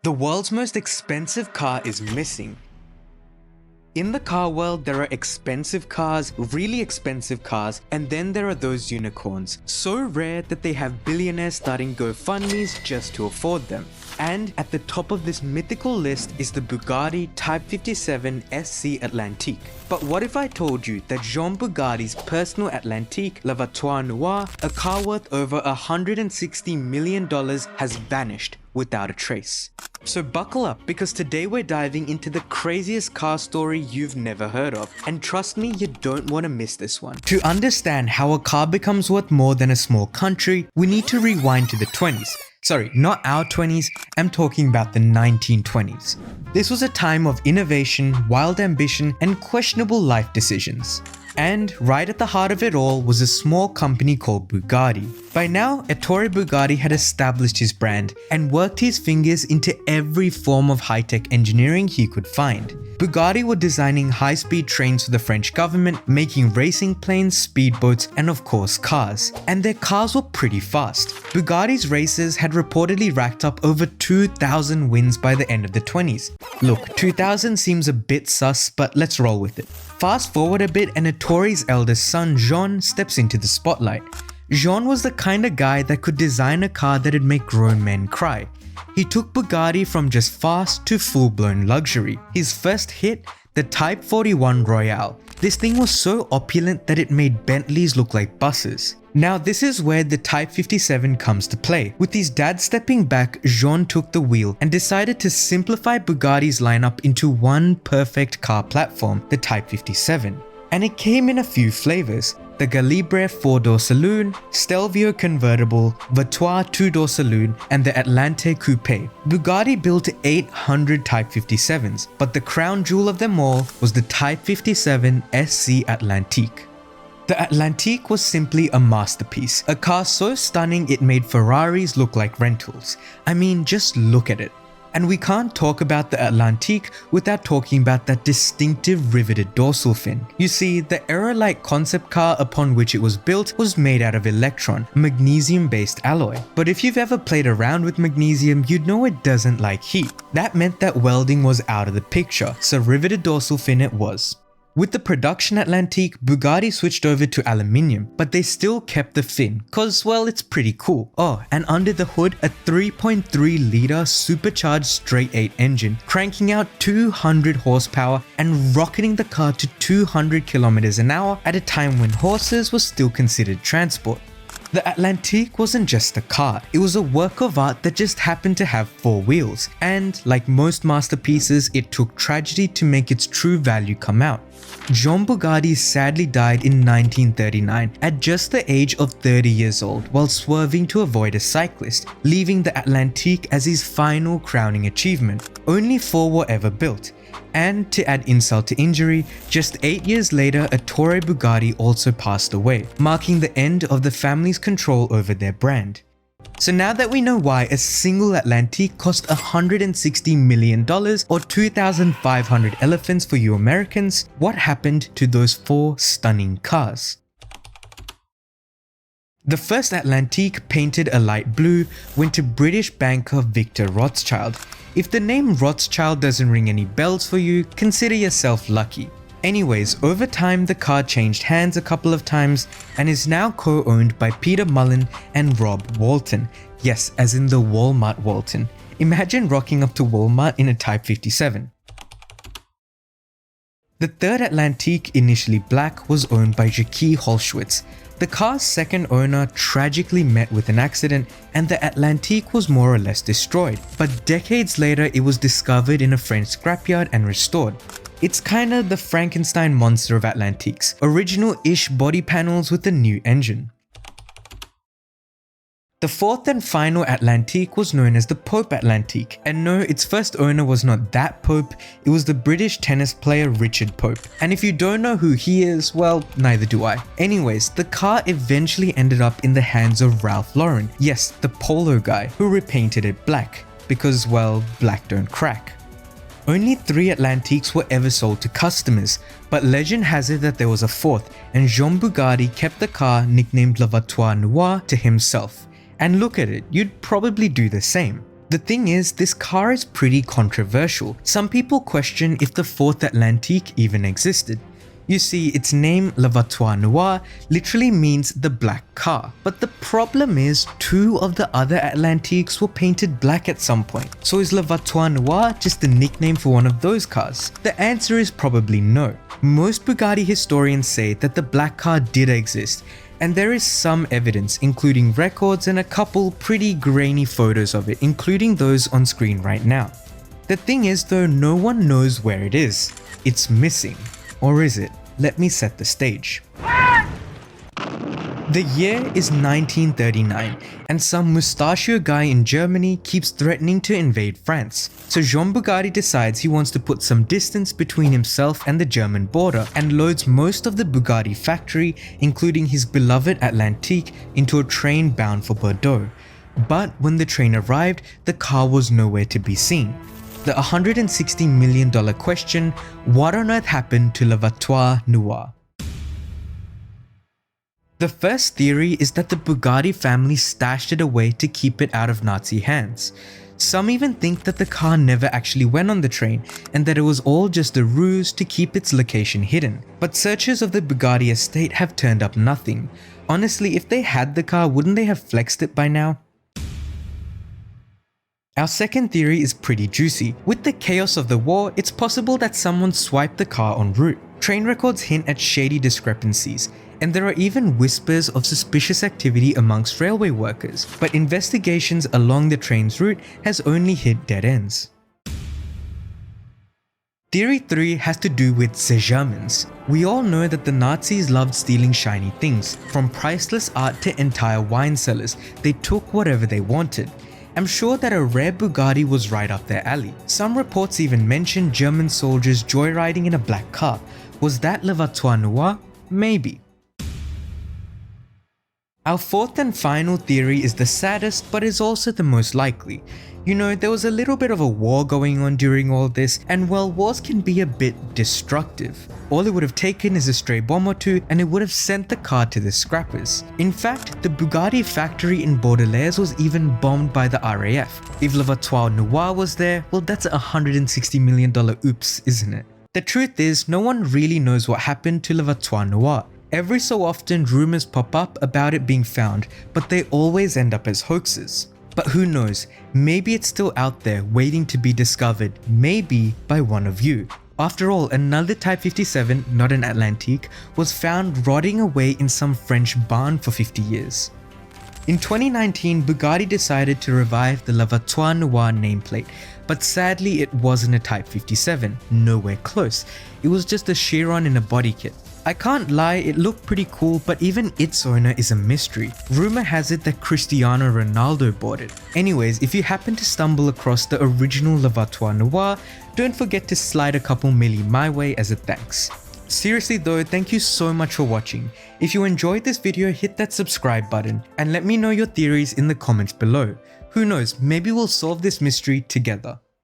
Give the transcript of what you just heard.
The world's most expensive car is missing. In the car world, there are expensive cars, really expensive cars, and then there are those unicorns, so rare that they have billionaires starting GoFundMes just to afford them. And at the top of this mythical list is the Bugatti Type 57 SC Atlantique. But what if I told you that Jean Bugatti's personal Atlantique, la Voiture Noire, a car worth over $160 million, has vanished without a trace? So buckle up, because today we're diving into the craziest car story you've never heard of, and trust me, you don't want to miss this one. To understand how a car becomes worth more than a small country, we need to rewind to the 20s. Sorry, not our 20s, I'm talking about the 1920s. This was a time of innovation, wild ambition, and questionable life decisions. And right at the heart of it all was a small company called Bugatti. By now, Ettore Bugatti had established his brand and worked his fingers into every form of high-tech engineering he could find. Bugatti were designing high-speed trains for the French government, making racing planes, speedboats, and of course cars. And their cars were pretty fast. Bugatti's racers had reportedly racked up over 2,000 wins by the end of the 20s. Look, 2,000 seems a bit sus, but let's roll with it. Fast forward a bit and Ettore's eldest son Jean steps into the spotlight. Jean was the kind of guy that could design a car that'd make grown men cry. He took Bugatti from just fast to full-blown luxury. His first hit, the Type 41 Royale. This thing was so opulent that it made Bentleys look like buses. Now this is where the Type 57 comes to play. With his dad stepping back, Jean took the wheel and decided to simplify Bugatti's lineup into one perfect car platform, the Type 57. And it came in a few flavors: the Galibre 4-door saloon, Stelvio convertible, Voiture 2-door saloon, and the Atlante coupe. Bugatti built 800 Type 57s, but the crown jewel of them all was the Type 57 SC Atlantique. The Atlantique was simply a masterpiece, a car so stunning it made Ferraris look like rentals. I mean, just look at it. And we can't talk about the Atlantique without talking about that distinctive riveted dorsal fin. You see, the era-like concept car upon which it was built was made out of electron, magnesium-based alloy. But if you've ever played around with magnesium, you'd know it doesn't like heat. That meant that welding was out of the picture, so riveted dorsal fin it was. With the production Atlantique, Bugatti switched over to aluminium, but they still kept the fin, cause well, it's pretty cool. Oh, and under the hood, a 3.3 litre supercharged straight 8 engine, cranking out 200 horsepower and rocketing the car to 200 kilometers an hour at a time when horses were still considered transport. The Atlantique wasn't just a car, it was a work of art that just happened to have 4 wheels, and like most masterpieces, it took tragedy to make its true value come out. Jean Bugatti sadly died in 1939 at just the age of 30 years old while swerving to avoid a cyclist, leaving the Atlantique as his final crowning achievement. Only 4 were ever built. And to add insult to injury, just 8 years later, Ettore Bugatti also passed away, marking the end of the family's control over their brand. So now that we know why a single Atlantique cost $160 million or 2,500 elephants for you Americans, what happened to those 4 stunning cars? The first Atlantique, painted a light blue, went to British banker Victor Rothschild. If the name Rothschild doesn't ring any bells for you, consider yourself lucky. Anyways, over time the car changed hands a couple of times and is now co-owned by Peter Mullen and Rob Walton. Yes, as in the Walmart Walton. Imagine rocking up to Walmart in a Type 57. The third Atlantique, initially black, was owned by Jackie Holschwitz. The car's second owner tragically met with an accident and the Atlantique was more or less destroyed, but decades later it was discovered in a French scrapyard and restored. It's kinda the Frankenstein monster of Atlantiques, original-ish body panels with a new engine. The fourth and final Atlantique was known as the Pope Atlantique, and no, its first owner was not that Pope, it was the British tennis player Richard Pope. And if you don't know who he is, well, neither do I. Anyways, the car eventually ended up in the hands of Ralph Lauren, yes, the polo guy, who repainted it black, because well, black don't crack. Only 3 Atlantiques were ever sold to customers, but legend has it that there was a 4th, and Jean Bugatti kept the car nicknamed La Voiture Noire to himself. And look at it, you'd probably do the same. The thing is, this car is pretty controversial. Some people question if the fourth Atlantique even existed. You see, its name, La Voiture Noire, literally means the black car. But the problem is, two of the other Atlantiques were painted black at some point. So is La Voiture Noire just a nickname for one of those cars? The answer is probably no. Most Bugatti historians say that the black car did exist, and there is some evidence, including records and a couple pretty grainy photos of it, including those on screen right now. The thing is though, no one knows where it is. It's missing. Or is it? Let me set the stage. The year is 1939, and some mustachio guy in Germany keeps threatening to invade France. So Jean Bugatti decides he wants to put some distance between himself and the German border and loads most of the Bugatti factory, including his beloved Atlantique, into a train bound for Bordeaux. But when the train arrived, the car was nowhere to be seen. The $160 million question: what on earth happened to La Voiture Noire? The first theory is that the Bugatti family stashed it away to keep it out of Nazi hands. Some even think that the car never actually went on the train and that it was all just a ruse to keep its location hidden. But searchers of the Bugatti estate have turned up nothing. Honestly, if they had the car, wouldn't they have flexed it by now? Our second theory is pretty juicy. With the chaos of the war, it's possible that someone swiped the car en route. Train records hint at shady discrepancies, and there are even whispers of suspicious activity amongst railway workers, but investigations along the train's route has only hit dead ends. Theory 3 has to do with the Germans. We all know that the Nazis loved stealing shiny things. From priceless art to entire wine cellars, they took whatever they wanted. I'm sure that a rare Bugatti was right up their alley. Some reports even mention German soldiers joyriding in a black car. Was that La Voiture Noire? Maybe. Our fourth and final theory is the saddest, but is also the most likely. You know, there was a little bit of a war going on during all this, and well, wars can be a bit destructive. All it would have taken is a stray bomb or two, and it would have sent the car to the scrappers. In fact, the Bugatti factory in Bordelais was even bombed by the RAF. If La Voiture Noire was there, well, that's a $160 million oops, isn't it? The truth is, no one really knows what happened to La Voiture Noire. Every so often, rumors pop up about it being found, but they always end up as hoaxes. But who knows, maybe it's still out there waiting to be discovered, maybe by one of you. After all, another Type 57, not an Atlantique, was found rotting away in some French barn for 50 years. In 2019, Bugatti decided to revive the La Voiture Noire nameplate, but sadly it wasn't a Type 57, nowhere close. It was just a Chiron in a body kit. I can't lie, it looked pretty cool, but even its owner is a mystery. Rumor has it that Cristiano Ronaldo bought it. Anyways, if you happen to stumble across the original La Voiture Noire, don't forget to slide a couple milli my way as a thanks. Seriously though, thank you so much for watching. If you enjoyed this video, hit that subscribe button and let me know your theories in the comments below. Who knows, maybe we'll solve this mystery together.